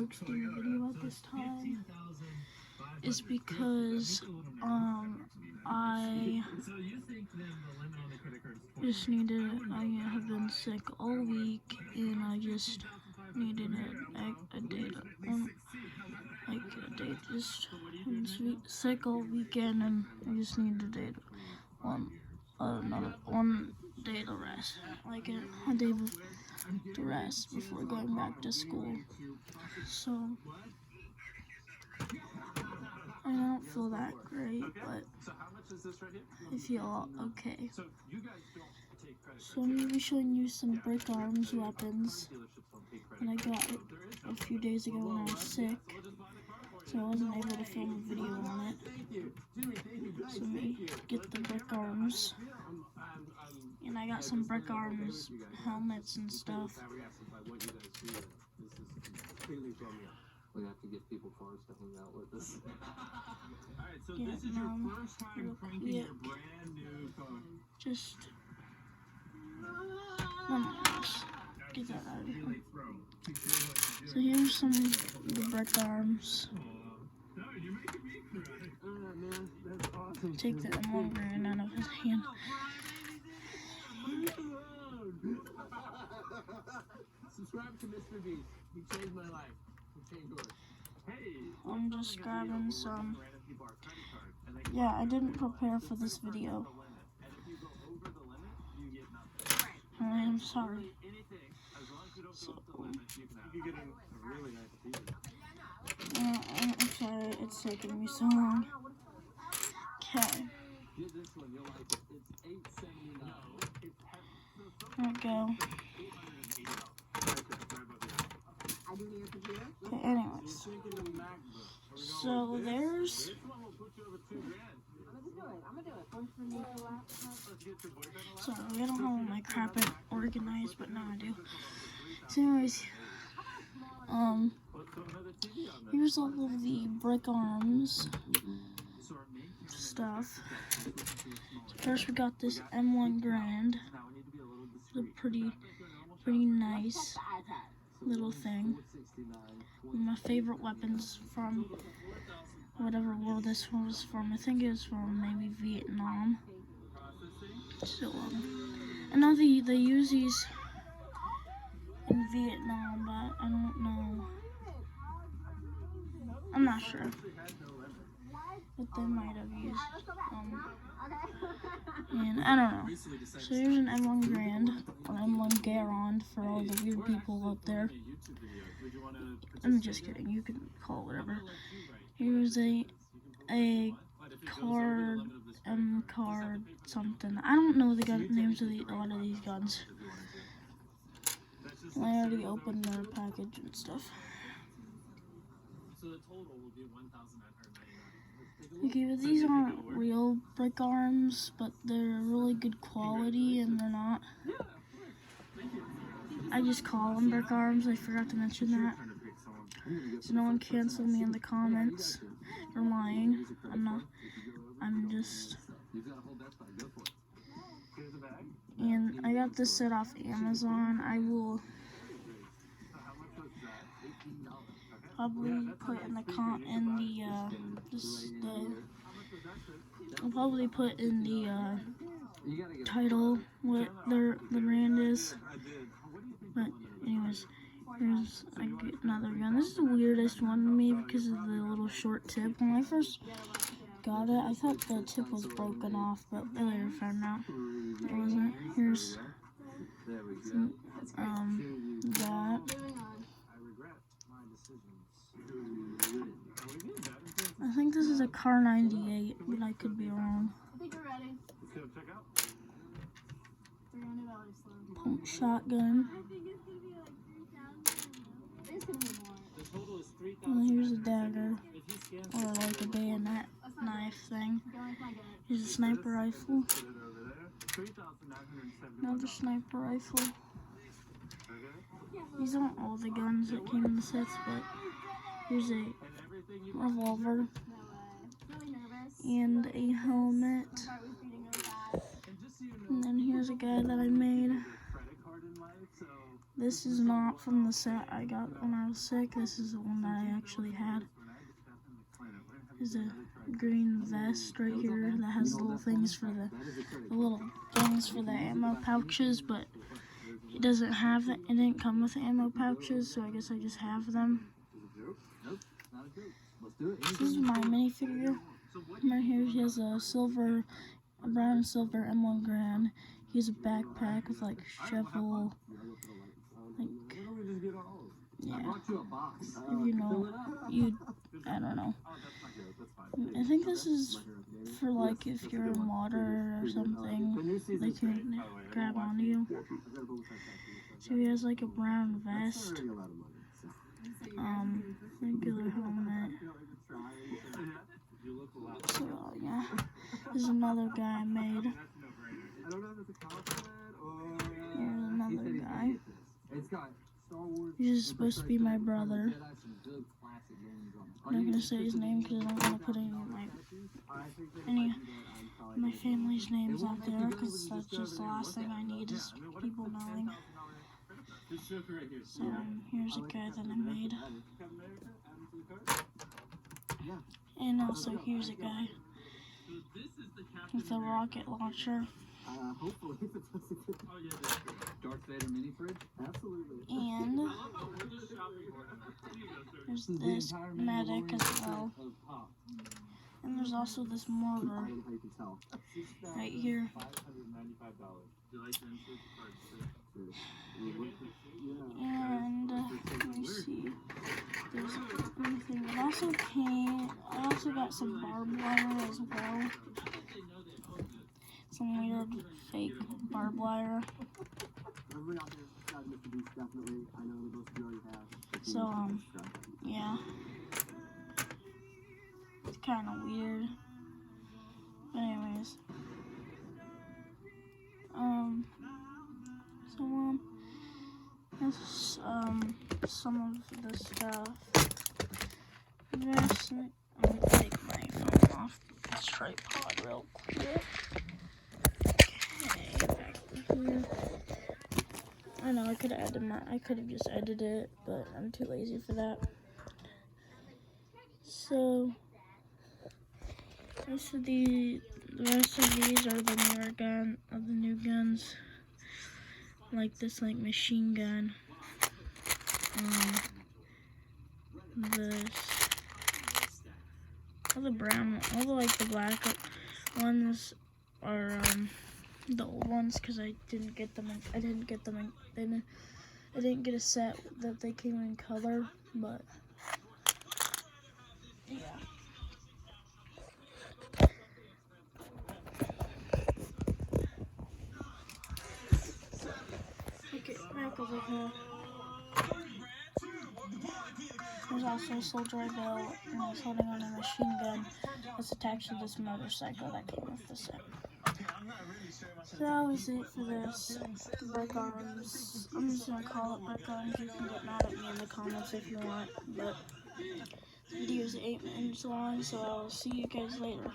posting a video at this time is because I just needed, I have been sick all week, and I just needed a day to, just been sick all weekend, and I just needed a day to, one day to rest, like a day to rest before going back to school. So I don't feel that great, but I feel okay. So I'm going to be showing you some brickarms weapons that I got a few days ago when I was sick, so I wasn't able to film a video on it. So let me get the brickarms, and I got some brickarms helmets and stuff. We have to get people cars to hang out with us. Alright, so Yeah, this is your first time cranking your brand new car. Just get that out of here. So here's some of the brickarms. Take the M1 brand out of his hand. Subscribe to Mr. Beast. He changed my life. I'm just grabbing some. Yeah, I didn't prepare for this video. I'm sorry. So, I'm sorry it's taking me so long. Okay. There we go. Okay, anyways. So there's... Sorry, I don't have all my crap organized, but now I do. So anyways, here's all of the brickarms stuff. So first we got this M1 Grand. It's a pretty nice little thing. One of my favorite weapons from whatever war this one was from. I think it was from maybe Vietnam. So I know they use these in Vietnam, but I don't know. I'm not sure, but they might have used and I don't know. So here's an M1 Grand or M1 Garand for all the weird people out there. I'm just kidding. You can call it whatever. Here's a card, card something. I don't know the names of a lot of these guns. I already opened their package and stuff. Okay, but these aren't real brickarms, but they're really good quality, and they're not. I just call them brickarms. I forgot to mention that. So no one cancel me in the comments for lying. I'm not. I'm just. And I got this set off Amazon. I will probably put in I'll probably put in the title what the brand is. But anyways, here's another gun. This is the weirdest one to me because of the little short tip. When I first got it, I thought the tip was broken off, but I later found out it wasn't. Here's that. I think this is a Car 98, but I could be wrong. I think we're ready. Pump shotgun. And here's a dagger, or like a bayonet knife thing. Here's a sniper rifle. Another sniper rifle. These aren't all the guns that came in the sets, but here's a revolver and a helmet. And then here's a guy that I made. This is not from the set I got when I was sick. This is the one that I actually had. There's a green vest right here that has little things for the ammo pouches, but it doesn't have it. It didn't come with the ammo pouches, so I guess I just have them. This is my minifigure. Right here, he has a brown and silver M1 Grand. He has a backpack with like shovel, like, yeah. If you know, I don't know. I think this is for like if you're in water or something, they can grab onto you. So he has like a brown vest, regular helmet. So yeah, there's another guy I made. Here's another guy. He's supposed to be my brother. I'm not gonna say his name because I don't want to put any of my family's names out there, because that's just the last thing I need is people knowing. So here's a guy that I made. And also here's a guy with a rocket launcher. And there's this medic as well. And there's also this mortar right here. And let me see. There's anything. I also got some barbed wire as well. Some weird fake barbed wire. So yeah. It's kind of weird. But anyways. That's some of the stuff. Yes, I'm gonna take my phone off this tripod real quick. Okay, back here. I know I could have just edited it, but I'm too lazy for that. So the rest of these are the new guns. Like this machine gun. All the black ones are the old ones, because I didn't get a set that they came in color, but yeah. Okay, back over here. There's also a soldier I built, and he's holding on a machine gun that's attached to this motorcycle that came with the set. So that was it for this brickarms. I'm just gonna call it brickarms. You can get mad at me in the comments if you want, but this video is 8 minutes long, so I'll see you guys later.